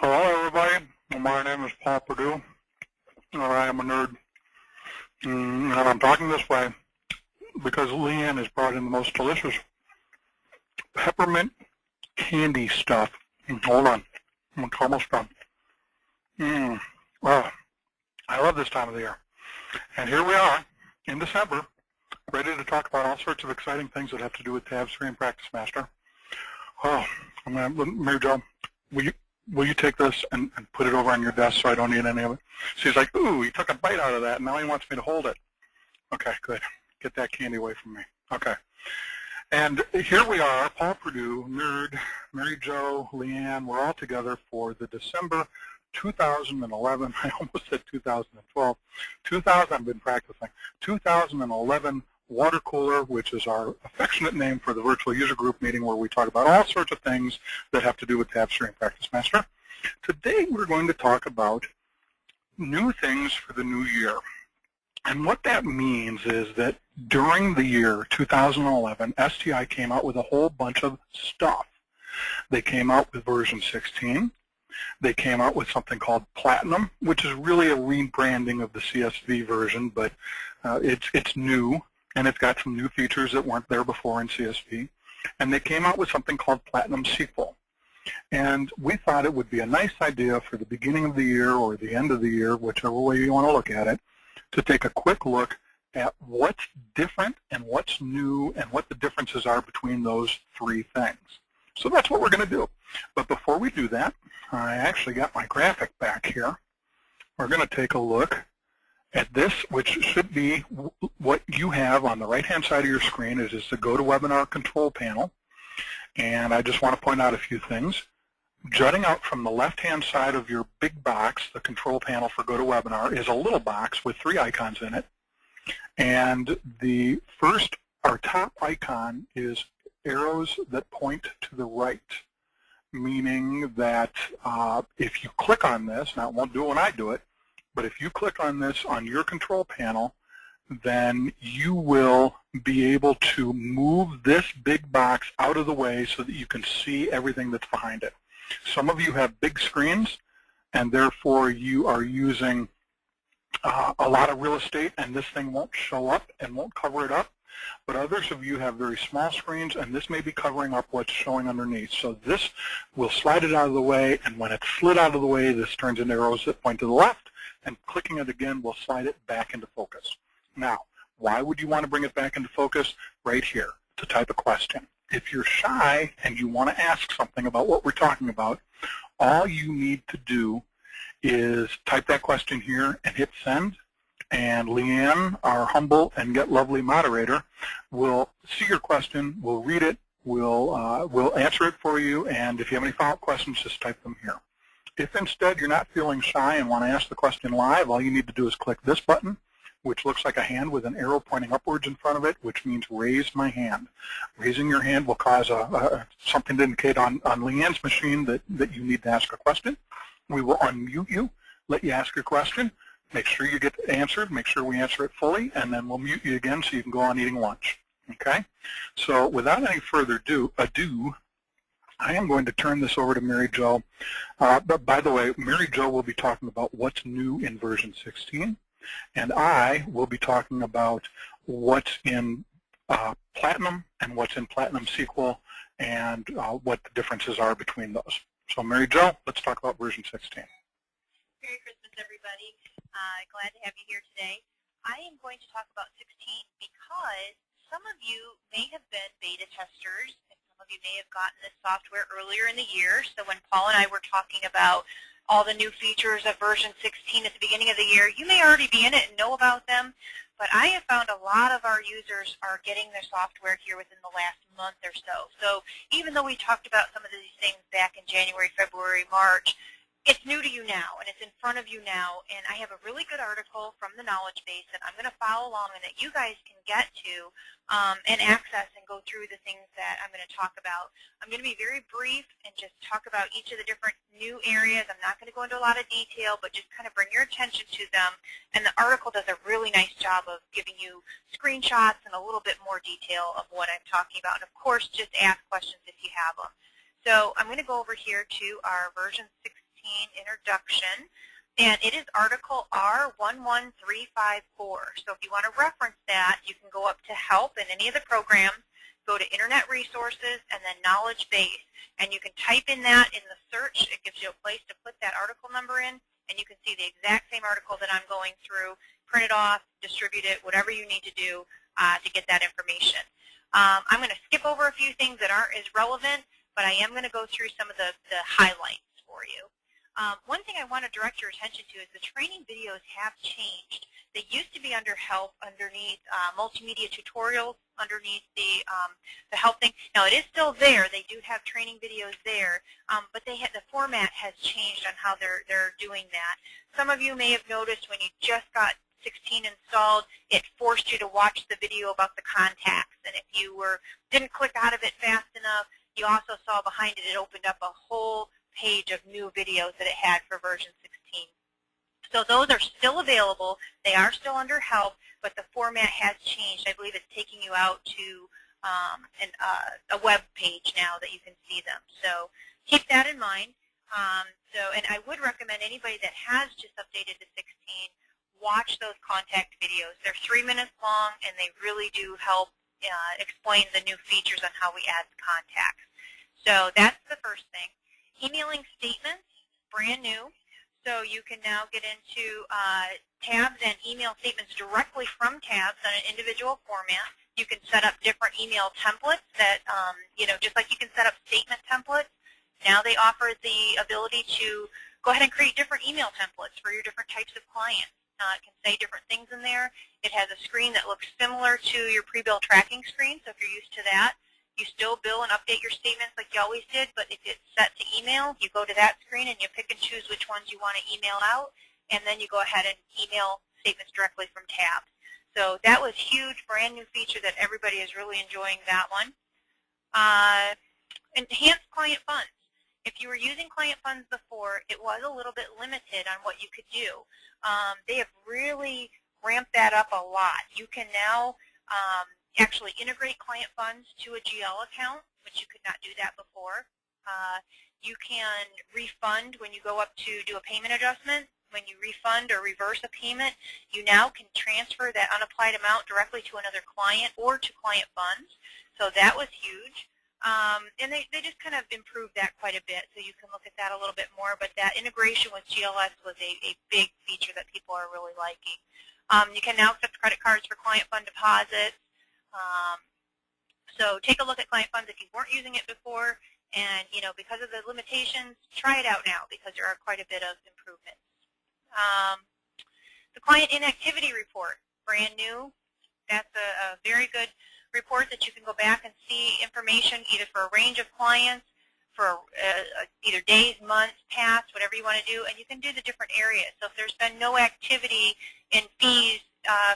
Hello, everybody. My name is Paul Perdue, and I am a nerd. And I'm talking this way because Leanne has brought in the most delicious peppermint candy stuff. Hold on. I'm almost done. Oh, I love this time of the year. And here we are in December, ready to talk about all sorts of exciting things that have to do with Tabs 3 and Practice Master. Oh, Mary Jo, will you take this and put it over on your desk so I don't eat any of it? She's like, ooh, he took a bite out of that, and now he wants me to hold it. Okay, good. Get that candy away from me. Okay. And here we are, Paul Perdue, nerd, Mary Jo, Leanne, we're all together for the December 2011, I almost said 2012, I've been practicing, 2011 water cooler, which is our affectionate name for the virtual user group meeting where we talk about all sorts of things that have to do with Tabs 3 and Practice Master. Today we're going to talk about new things for the new year. And what that means is that during the year 2011, STI came out with a whole bunch of stuff. They came out with version 16. They came out with something called Platinum, which is really a rebranding of the CSV version, but it's new, and it's got some new features that weren't there before in CSV. And they came out with something called Platinum SQL. And we thought it would be a nice idea for the beginning of the year or the end of the year, whichever way you want to look at it, to take a quick look at what's different and what's new and what the differences are between those three things. So that's what we're going to do. But before we do that, I actually got my graphic back here. We're going to take a look at this, which should be what you have on the right-hand side of your screen. It is the GoToWebinar control panel. And I just want to point out a few things. Jutting out from the left-hand side of your big box, the control panel for GoToWebinar, is a little box with three icons in it. And the first, our top icon, is arrows that point to the right, meaning that if you click on this, now it won't do it when I do it, but if you click on this on your control panel, then you will be able to move this big box out of the way so that you can see everything that's behind it. Some of you have big screens, and therefore you are using a lot of real estate, and this thing won't show up and won't cover it up. But others of you have very small screens, and this may be covering up what's showing underneath. So this will slide it out of the way, and when it's slid out of the way, this turns into arrows that point to the left, and clicking it again will slide it back into focus. Now, why would you want to bring it back into focus? Right here, to type a question. If you're shy and you want to ask something about what we're talking about, all you need to do is type that question here and hit send, and Leanne, our humble and yet lovely moderator, will see your question, will read it, will answer it for you, and if you have any follow-up questions, just type them here. If instead you're not feeling shy and want to ask the question live, all you need to do is click this button, which looks like a hand with an arrow pointing upwards in front of it, which means raise my hand. Raising your hand will cause something to indicate on Leanne's machine that you need to ask a question. We will unmute you, let you ask your question, make sure you get answered, make sure we answer it fully, and then we'll mute you again so you can go on eating lunch. Okay? So without any further ado, I am going to turn this over to Mary Jo. But by the way, Mary Jo will be talking about what's new in version 16. And I will be talking about what's in Platinum and what's in Platinum SQL and what the differences are between those. So Mary Jo, let's talk about version 16. Merry Christmas, everybody. Glad to have you here today. I am going to talk about 16 because some of you may have been beta testers and some of you may have gotten this software earlier in the year. So when Paul and I were talking about all the new features of version 16 at the beginning of the year, you may already be in it and know about them, but I have found a lot of our users are getting their software here within the last month or so. So even though we talked about some of these things back in January, February, March, it's new to you now, and it's in front of you now, and I have a really good article from the knowledge base that I'm going to follow along and that you guys can get to and access and go through the things that I'm going to talk about. I'm going to be very brief and just talk about each of the different new areas. I'm not going to go into a lot of detail, but just kind of bring your attention to them, and the article does a really nice job of giving you screenshots and a little bit more detail of what I'm talking about, and of course, just ask questions if you have them. So I'm going to go over here to our version 16 Introduction, and it is Article R11354. So if you want to reference that, you can go up to Help in any of the programs, go to Internet Resources, and then Knowledge Base. And you can type in that in the search. It gives you a place to put that article number in, and you can see the exact same article that I'm going through, print it off, distribute it, whatever you need to do to get that information. I'm going to skip over a few things that aren't as relevant, but I am going to go through some of the highlights for you. One thing I want to direct your attention to is the training videos have changed. They used to be under Help, underneath multimedia tutorials, underneath the Help thing. Now it is still there. They do have training videos there, but the format has changed on how they're doing that. Some of you may have noticed when you just got 16 installed, it forced you to watch the video about the contacts, and if you didn't click out of it fast enough, you also saw behind it, it opened up a whole page of new videos that it had for version 16. So those are still available. They are still under Help, but the format has changed. I believe it's taking you out to a web page now that you can see them. So keep that in mind. And I would recommend anybody that has just updated to 16, watch those contact videos. They're 3 minutes long, and they really do help explain the new features on how we add contacts. So that's the first thing. Emailing statements, brand new. So you can now get into tabs and email statements directly from tabs on an individual format. You can set up different email templates that, just like you can set up statement templates, now they offer the ability to go ahead and create different email templates for your different types of clients. It can say different things in there. It has a screen that looks similar to your pre-bill tracking screen, so if you're used to that, you still bill and update your statements like you always did, but if it's set to email, you go to that screen and you pick and choose which ones you want to email out, and then you go ahead and email statements directly from tabs. So that was huge, brand new feature that everybody is really enjoying that one. Enhanced client funds. If you were using client funds before, it was a little bit limited on what you could do. They have really ramped that up a lot. You can now actually integrate client funds to a GL account, which you could not do that before. You can refund when you go up to do a payment adjustment. When you refund or reverse a payment, you now can transfer that unapplied amount directly to another client or to client funds. So that was huge. And they just kind of improved that quite a bit, so you can look at that a little bit more. But that integration with GLS was a big feature that people are really liking. You can now accept credit cards for client fund deposits. So take a look at client funds if you weren't using it before, and because of the limitations, try it out now because there are quite a bit of improvements. The client inactivity report, brand new. That's a very good report that you can go back and see information either for a range of clients, for either days, months, past, whatever you want to do, and you can do the different areas. So if there's been no activity in fees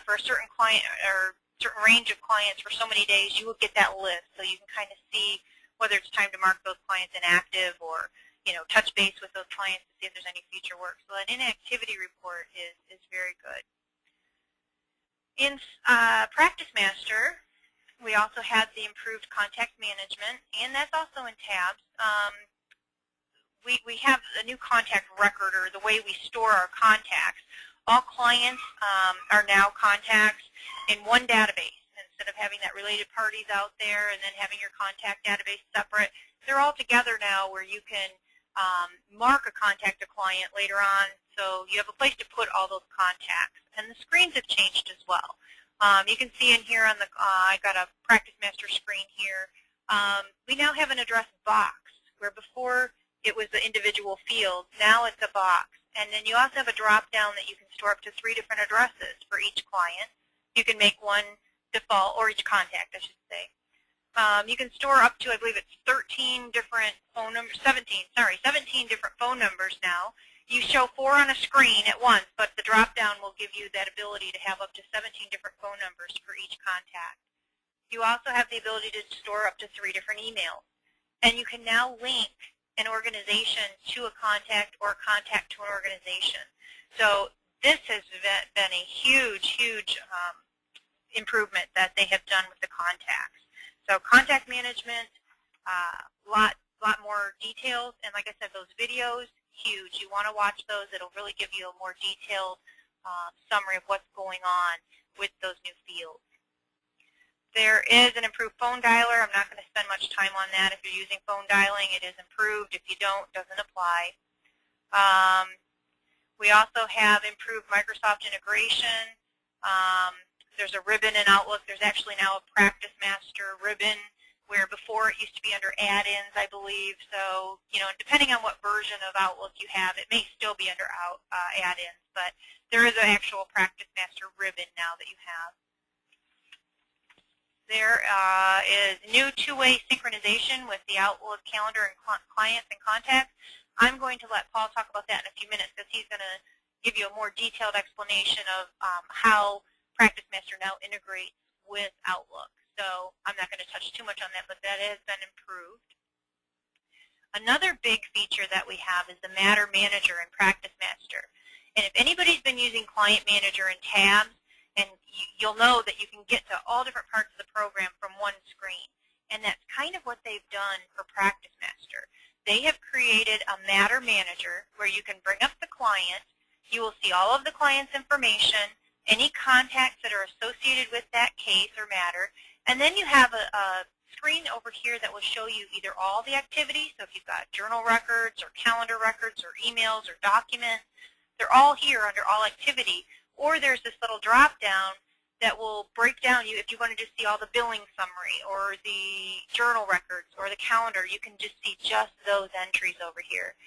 for a certain client or certain range of clients for so many days, you will get that list, so you can kind of see whether it's time to mark those clients inactive or touch base with those clients to see if there's any future work. So an inactivity report is very good. In Practice Master, we also have the improved contact management, and that's also in tabs. We have a new contact record, or the way we store our contacts. All clients are now contacts in one database. Instead of having that related parties out there and then having your contact database separate, they're all together now where you can mark a contact a client later on, so you have a place to put all those contacts. And the screens have changed as well. You can see in here on the, I got a Practice Master screen here. We now have an address box, where before it was the individual field. Now it's a box. And then you also have a drop-down that you can store up to 3 different addresses for each client. You can make one default, or each contact, I should say. You can store up to, I believe it's 13 different phone numbers, 17 different phone numbers now. You show 4 on a screen at once, but the drop-down will give you that ability to have up to 17 different phone numbers for each contact. You also have the ability to store up to 3 different emails. And you can now link an organization to a contact or a contact to an organization. So this has been a huge, huge improvement that they have done with the contacts. So contact management, lot more details, and like I said, those videos, huge. You want to watch those. It'll really give you a more detailed summary of what's going on with those new fields. There is an improved phone dialer. I'm not going to spend much time on that. If you're using phone dialing, it is improved. If you don't, it doesn't apply. We also have improved Microsoft integration. There's a ribbon in Outlook. There's actually now a Practice Master ribbon, where before it used to be under add-ins, I believe. So, depending on what version of Outlook you have, it may still be under add-ins, but there is an actual Practice Master ribbon now that you have. There is new two-way synchronization with the Outlook calendar and clients and contacts. I'm going to let Paul talk about that in a few minutes because he's going to give you a more detailed explanation of how Practice Master now integrates with Outlook. So I'm not going to touch too much on that, but that has been improved. Another big feature that we have is the Matter Manager in Practice Master. And if anybody's been using Client Manager and tabs, and you'll know that you can get to all different parts of the program from one screen. And that's kind of what they've done for Practice Master. They have created a Matter Manager where you can bring up the client. You will see all of the client's information, any contacts that are associated with that case or matter, and then you have a screen over here that will show you either all the activities, so if you've got journal records or calendar records or emails or documents, they're all here under All Activity, or there's this little drop-down that will break down you if you wanted to see all the billing summary or the journal records or the calendar. You can just see just those entries over here.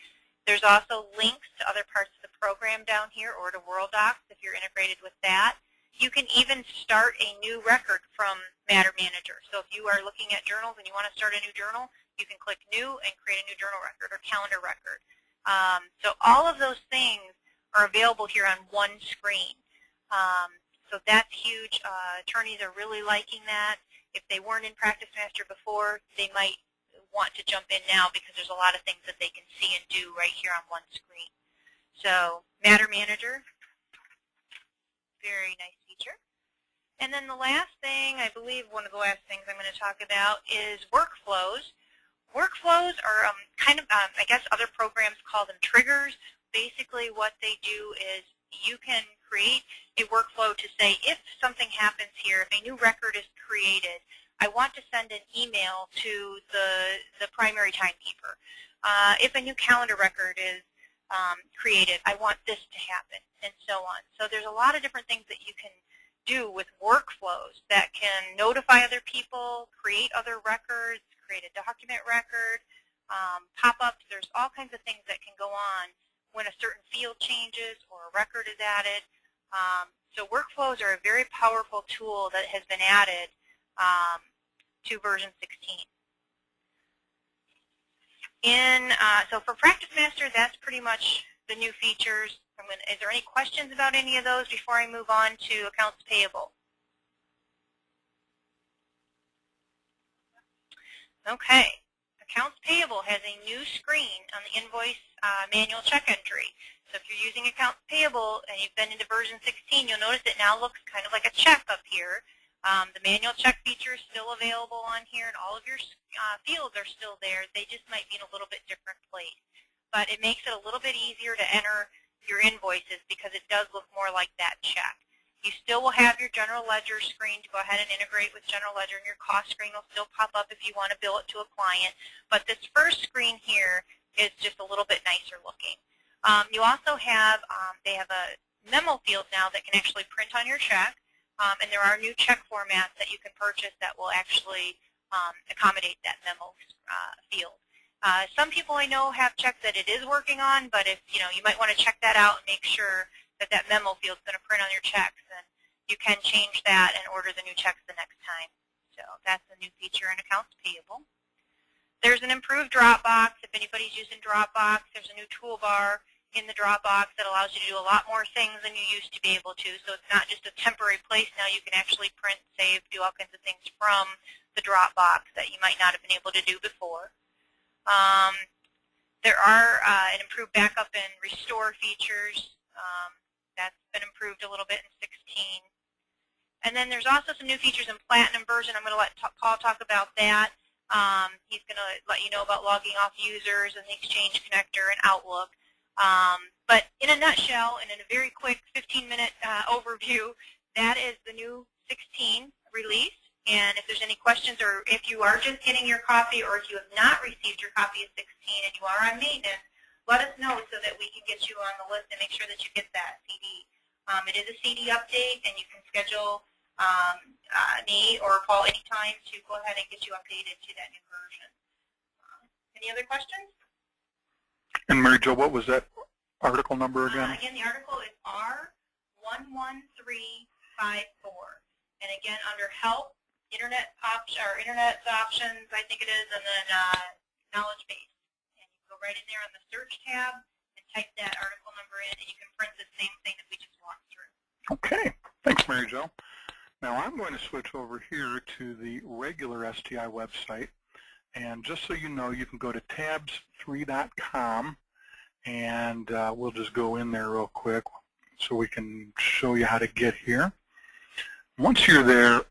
There's also links to other parts of the program down here or to World Docs if you're integrated with that. You can even start a new record from Matter Manager. So if you are looking at journals and you want to start a new journal, you can click New and create a new journal record or calendar record. So all of those things are available here on one screen. So that's huge. Attorneys are really liking that. If they weren't in Practice Master before, they might want to jump in now because there's a lot of things that they can see and do right here on one screen. So Matter Manager, very nice feature. And then the last thing, I believe one of the last things I'm going to talk about is workflows. Workflows are kind of, I guess other programs call them triggers. Basically what they do is you can create a workflow to say if something happens here, if a new record is created, I want to send an email to the primary timekeeper. If a new calendar record is created, I want this to happen, and so on. So there's a lot of different things that you can do with workflows that can notify other people, create other records, create a document record, pop-ups. There's all kinds of things that can go on when a certain field changes or a record is added. So workflows are a very powerful tool that has been added to version 16. So for Practice Master, that's pretty much the new features. Is there any questions about any of those before I move on to Accounts Payable? Okay. Accounts Payable has a new screen on the invoice manual check entry. So if you're using Accounts Payable and you've been into version 16, you'll notice it now looks kind of like a check up here. The manual check feature is still available on here, and all of your fields are still there. They just might be in a little bit different place. But it makes it a little bit easier to enter your invoices because it does look more like that check. You still will have your general ledger screen to go ahead and integrate with general ledger, and your cost screen will still pop up if you want to bill it to a client. But this first screen here is just a little bit nicer looking. You also have, they have a memo field now that can actually print on your check. And there are new check formats that you can purchase that will actually accommodate that memo field. Some people I know have checks that it is working on, but if you might want to check that out and make sure that that memo field is going to print on your checks, and you can change that and order the new checks the next time. So that's a new feature in Accounts Payable. There's an improved Dropbox. If anybody's using Dropbox, there's a new toolbar in the Dropbox that allows you to do a lot more things than you used to be able to. So it's not just a temporary place now. You can actually print, save, do all kinds of things from the Dropbox that you might not have been able to do before. There are an improved backup and restore features. That's been improved a little bit in 16. And then there's also some new features in Platinum version. I'm going to let Paul talk about that. He's going to let you know about logging off users and the Exchange connector and Outlook. But in a nutshell, and in a very quick 15-minute overview, that is the new 16 release. And if there's any questions, or if you are just getting your copy, or if you have not received your copy of 16 and you are on maintenance, let us know so that we can get you on the list and make sure that you get that CD. It is a CD update, and you can schedule me or call anytime to go ahead and get you updated to that new version. Any other questions? And Mary Jo, what was that article number again? Again, the article is R11354. And again, under Help, Internet options, I think it is, and then Knowledge Base. And you go right in there on the search tab and type that article number in, and you can print the same thing that we just walked through. Okay. Thanks, Mary Jo. Now I'm going to switch over here to the regular STI website. And just so you know, you can go to tabs3.com, and we'll just go in there real quick so we can show you how to get here. Once you're there,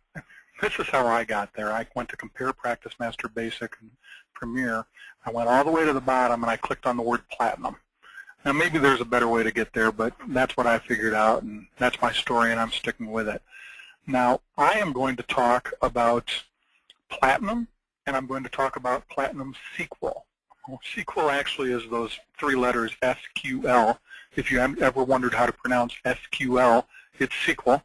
this is how I got there. I went to Compare Practice Master Basic and Premier. I went all the way to the bottom, and I clicked on the word Platinum. Now, maybe there's a better way to get there, but that's what I figured out, and that's my story, and I'm sticking with it. Now, I am going to talk about Platinum, and I'm going to talk about Platinum SQL. Well, SQL actually is those three letters, SQL. If you ever wondered how to pronounce SQL, it's SQL.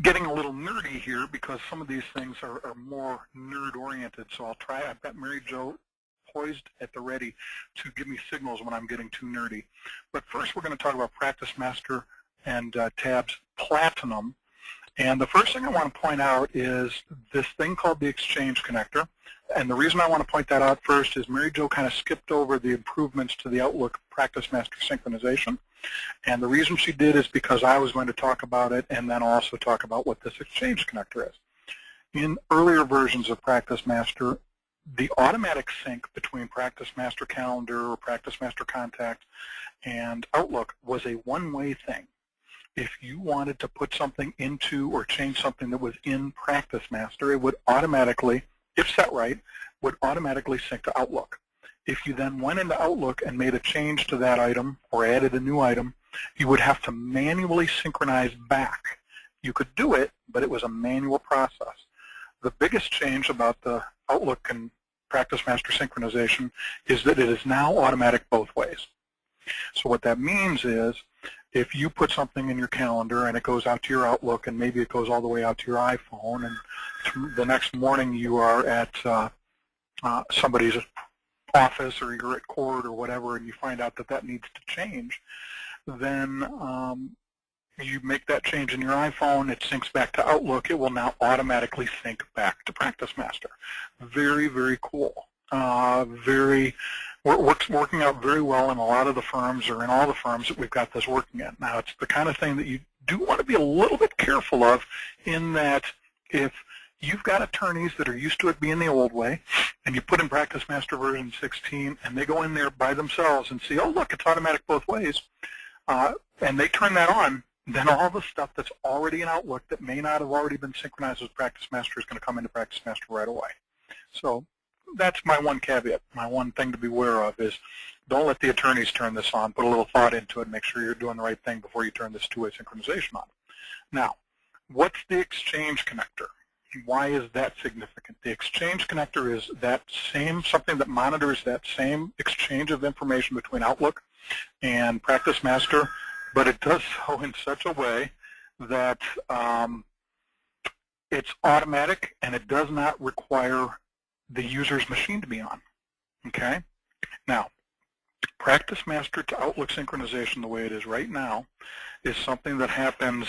Getting a little nerdy here because some of these things are more nerd-oriented, so I'll try. I've got Mary Jo poised at the ready to give me signals when I'm getting too nerdy. But first we're going to talk about Practice Master and tabs Platinum. And the first thing I want to point out is this thing called the Exchange Connector. And the reason I want to point that out first is Mary Jo kind of skipped over the improvements to the Outlook Practice Master synchronization. And the reason she did is because I was going to talk about it and then also talk about what this Exchange Connector is. In earlier versions of Practice Master, the automatic sync between Practice Master Calendar or Practice Master Contact and Outlook was a one-way thing. If you wanted to put something into or change something that was in Practice Master, it would automatically, if set right, would automatically sync to Outlook. If you then went into Outlook and made a change to that item or added a new item, you would have to manually synchronize back. You could do it, but it was a manual process. The biggest change about the Outlook and Practice Master synchronization is that it is now automatic both ways. So what that means is if you put something in your calendar and it goes out to your Outlook and maybe it goes all the way out to your iPhone and the next morning you are at somebody's office or you're at court or whatever and you find out that that needs to change, then you make that change in your iPhone, it syncs back to Outlook, it will now automatically sync back to Practice Master. Very, very cool. Working out very well in a lot of the firms or in all the firms that we've got this working in. Now, it's the kind of thing that you do want to be a little bit careful of in that if you've got attorneys that are used to it being the old way and you put in Practice Master version 16 and they go in there by themselves and see, oh, look, it's automatic both ways, and they turn that on, then all the stuff that's already in Outlook that may not have already been synchronized with Practice Master is going to come into Practice Master right away. So that's my one caveat. My one thing to be aware of is don't let the attorneys turn this on. Put a little thought into it. Make sure you're doing the right thing before you turn this two-way synchronization on. Now, what's the Exchange Connector? Why is that significant? The Exchange Connector is that same, something that monitors that same exchange of information between Outlook and Practice Master, but it does so in such a way that it's automatic and it does not require the user's machine to be on. Okay? Now, Practice Master to Outlook synchronization the way it is right now is something that happens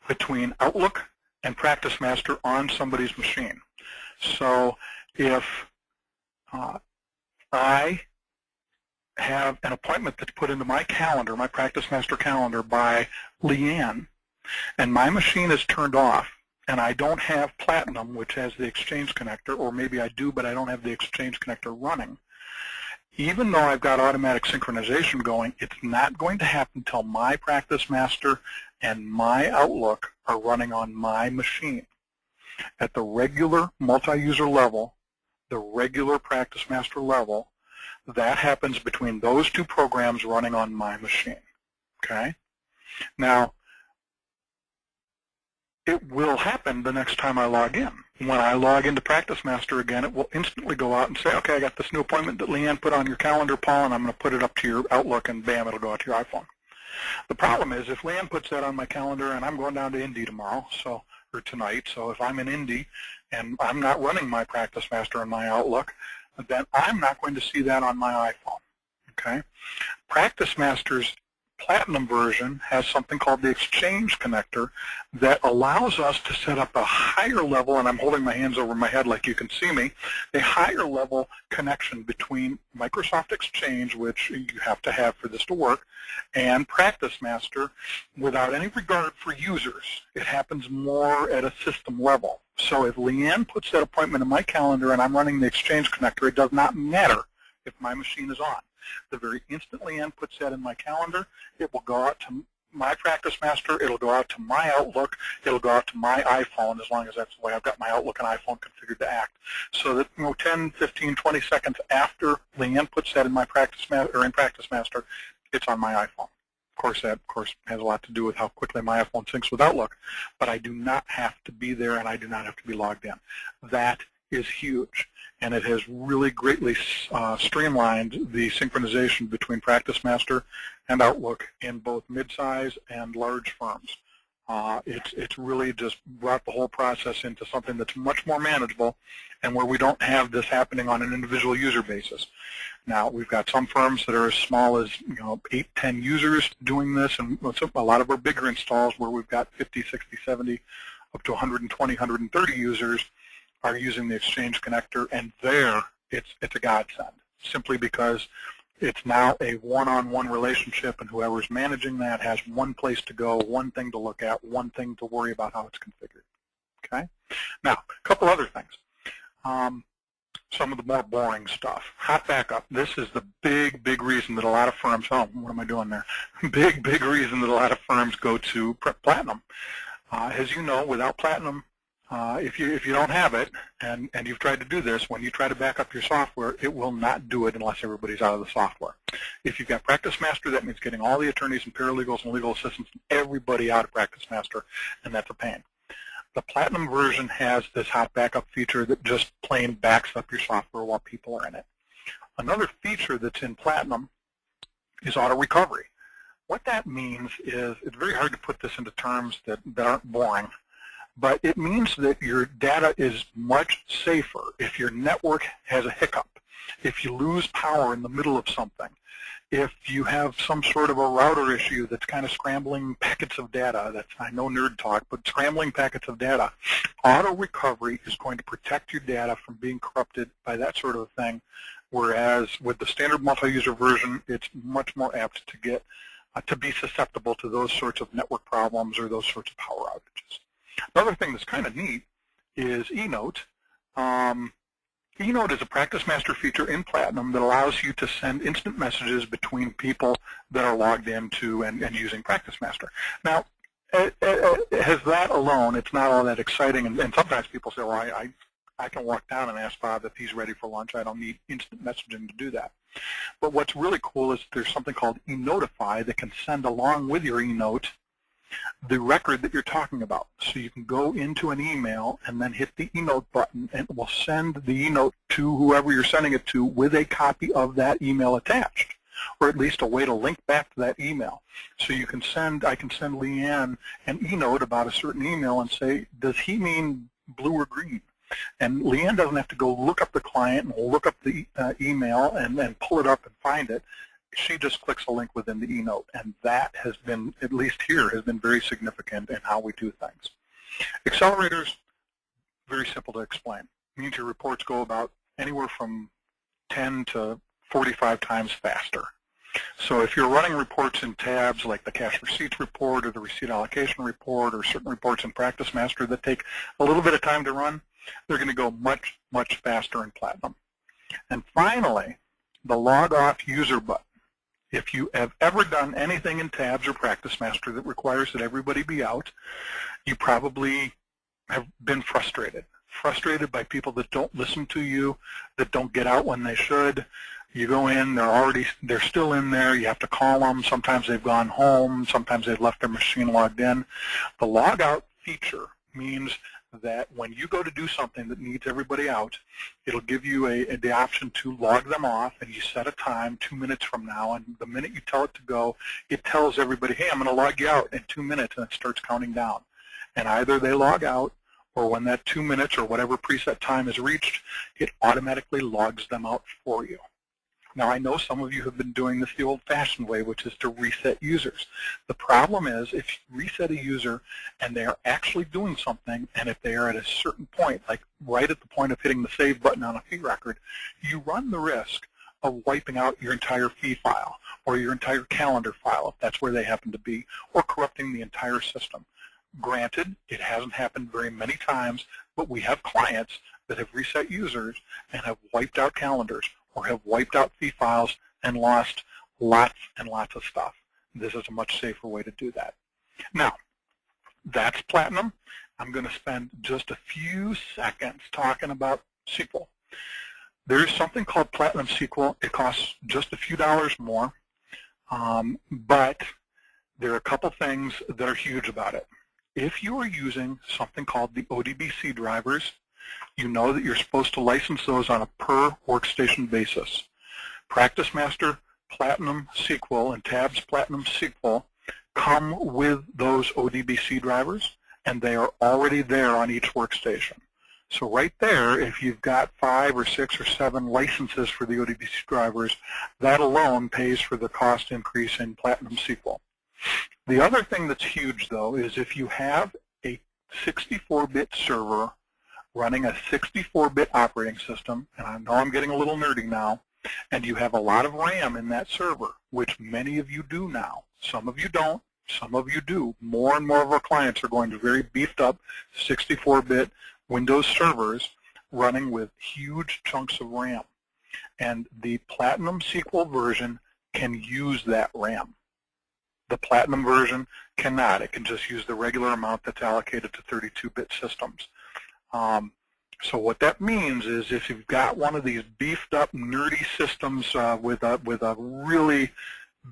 between Outlook and Practice Master on somebody's machine. So if I have an appointment that's put into my calendar, my Practice Master calendar by Leanne, and my machine is turned off, and I don't have Platinum, which has the Exchange Connector, or maybe I do, but I don't have the Exchange Connector running, even though I've got automatic synchronization going, it's not going to happen until my Practice Master and my Outlook are running on my machine. At the regular multi-user level, the regular Practice Master level, That happens between those two programs running on my machine. Okay? Now, it will happen the next time I log in. When I log into Practice Master again, it will instantly go out and say, okay, I got this new appointment that Leanne put on your calendar, Paul, and I'm going to put it up to your Outlook, and bam, it'll go out to your iPhone. The problem is if Leanne puts that on my calendar, and I'm going down to Indy tomorrow, or tonight, so if I'm in Indy and I'm not running my Practice Master on my Outlook, then I'm not going to see that on my iPhone. Okay? Practice Master's Platinum version has something called the Exchange connector that allows us to set up a higher level, and I'm holding my hands over my head like you can see me, a higher level connection between Microsoft Exchange, which you have to have for this to work, and Practice Master without any regard for users. It happens more at a system level. So if Leanne puts that appointment in my calendar and I'm running the Exchange connector, it does not matter if my machine is on. The very instant Leanne puts that in my calendar, it will go out to my Practice Master, it'll go out to my Outlook, it'll go out to my iPhone, as long as that's the way I've got my Outlook and iPhone configured to act. So that 10, 15, 20 seconds after Leanne puts that in my Practice Master, it's on my iPhone. Of course, that has a lot to do with how quickly my iPhone syncs with Outlook, but I do not have to be there and I do not have to be logged in. That is huge, and it has really greatly streamlined the synchronization between Practice Master and Outlook in both mid-size and large firms. It's really just brought the whole process into something that's much more manageable and where we don't have this happening on an individual user basis. Now, we've got some firms that are as small as 8, 10 users doing this, and a lot of our bigger installs where we've got 50, 60, 70, up to 120, 130 users are using the Exchange connector, and there it's a godsend, simply because it's now a one-on-one relationship, and whoever's managing that has one place to go, one thing to look at, one thing to worry about how it's configured. Okay? Now, a couple other things. Some of the more boring stuff. Hot backup. This is the big reason that a lot of firms, what am I doing there? Big reason that a lot of firms go to Platinum. As you know, without Platinum, if you don't have it, and you've tried to do this, when you try to back up your software, it will not do it unless everybody's out of the software. If you've got Practice Master, that means getting all the attorneys and paralegals and legal assistants and everybody out of Practice Master, and that's a pain. The Platinum version has this hot backup feature that just plain backs up your software while people are in it. Another feature that's in Platinum is auto recovery. What that means is, it's very hard to put this into terms that aren't boring, but it means that your data is much safer if your network has a hiccup, if you lose power in the middle of something, if you have some sort of a router issue that's kind of scrambling packets of data. That's, I know nerd talk, but scrambling packets of data. Auto recovery is going to protect your data from being corrupted by that sort of thing, whereas with the standard multi-user version, it's much more apt to get to be susceptible to those sorts of network problems or those sorts of power outages. Another thing that's kind of neat is eNote. eNote is a Practice Master feature in Platinum that allows you to send instant messages between people that are logged into and using Practice Master. Now, as that alone, it's not all that exciting, and sometimes people say, well, I can walk down and ask Bob if he's ready for lunch. I don't need instant messaging to do that. But what's really cool is there's something called eNotify that can send along with your eNote the record that you're talking about. So you can go into an email and then hit the eNote button, and it will send the eNote to whoever you're sending it to with a copy of that email attached, or at least a way to link back to that email. So you can I can send Leanne an eNote about a certain email and say, does he mean blue or green? And Leanne doesn't have to go look up the client and look up the email and then pull it up and find it. She just clicks a link within the eNote, and that has been, at least here, has been very significant in how we do things. Accelerators, very simple to explain. It means your reports go about anywhere from 10 to 45 times faster. So if you're running reports in tabs like the cash receipts report or the receipt allocation report or certain reports in Practice Master that take a little bit of time to run, they're going to go much faster in Platinum. And finally, the log off user button. If you have ever done anything in tabs or Practice Master that requires that everybody be out, you probably have been frustrated. frustrated by people that don't listen to you, that don't get out when they should. You go in, they're still in there. You have to call them. Sometimes they've gone home. Sometimes they've left their machine logged in. The log out feature means that when you go to do something that needs everybody out, it'll give you the option to log them off, and you set a time 2 minutes from now, and the minute you tell it to go, it tells everybody, hey, I'm going to log you out in 2 minutes, and it starts counting down. And either they log out, or when that 2 minutes or whatever preset time is reached, it automatically logs them out for you. Now, I know some of you have been doing this the old-fashioned way, which is to reset users. The problem is if you reset a user and they are actually doing something, and if they are at a certain point, like right at the point of hitting the save button on a fee record, you run the risk of wiping out your entire fee file or your entire calendar file, if that's where they happen to be, or corrupting the entire system. Granted, it hasn't happened very many times, but we have clients that have reset users and have wiped out calendars or have wiped out fee files and lost lots and lots of stuff. This is a much safer way to do that. Now, that's Platinum. I'm going to spend just a few seconds talking about SQL. There's something called Platinum SQL. It costs just a few dollars more, but there are a couple things that are huge about it. If you are using something called the ODBC drivers, you know that you're supposed to license those on a per workstation basis. Practice Master Platinum SQL and Tabs Platinum SQL come with those ODBC drivers, and they are already there on each workstation. So right there, if you've got 5 or 6 or 7 licenses for the ODBC drivers, that alone pays for the cost increase in Platinum SQL. The other thing that's huge, though, is if you have a 64-bit server running a 64-bit operating system, and I know I'm getting a little nerdy now, and you have a lot of RAM in that server, which many of you do now. Some of you don't, some of you do. More and more of our clients are going to very beefed up 64-bit Windows servers running with huge chunks of RAM. And the Platinum SQL version can use that RAM. The Platinum version cannot. It can just use the regular amount that's allocated to 32-bit systems. So what that means is if you've got one of these beefed up nerdy systems with a really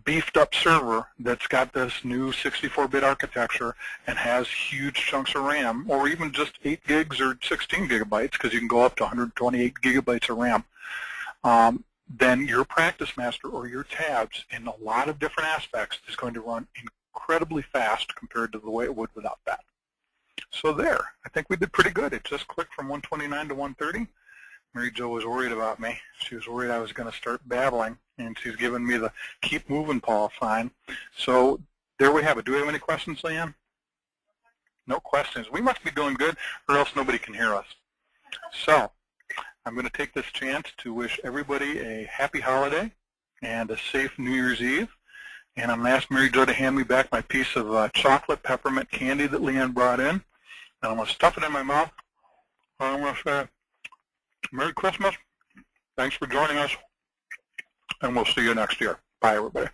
beefed up server that's got this new 64-bit architecture and has huge chunks of RAM, or even just 8 gigs or 16 gigabytes, because you can go up to 128 gigabytes of RAM, then your Practice Master or your tabs in a lot of different aspects is going to run incredibly fast compared to the way it would without that. So there, I think we did pretty good. It just clicked from 129 to 130. Mary Jo was worried about me. She was worried I was going to start babbling, and she's giving me the keep moving, Paul sign. So there we have it. Do we have any questions, Leanne? No questions. We must be doing good, or else nobody can hear us. So I'm going to take this chance to wish everybody a happy holiday and a safe New Year's Eve. And I'm going to ask Mary Jo to hand me back my piece of chocolate peppermint candy that Leanne brought in. And I'm going to stuff it in my mouth. I'm going to say, Merry Christmas. Thanks for joining us. And we'll see you next year. Bye, everybody.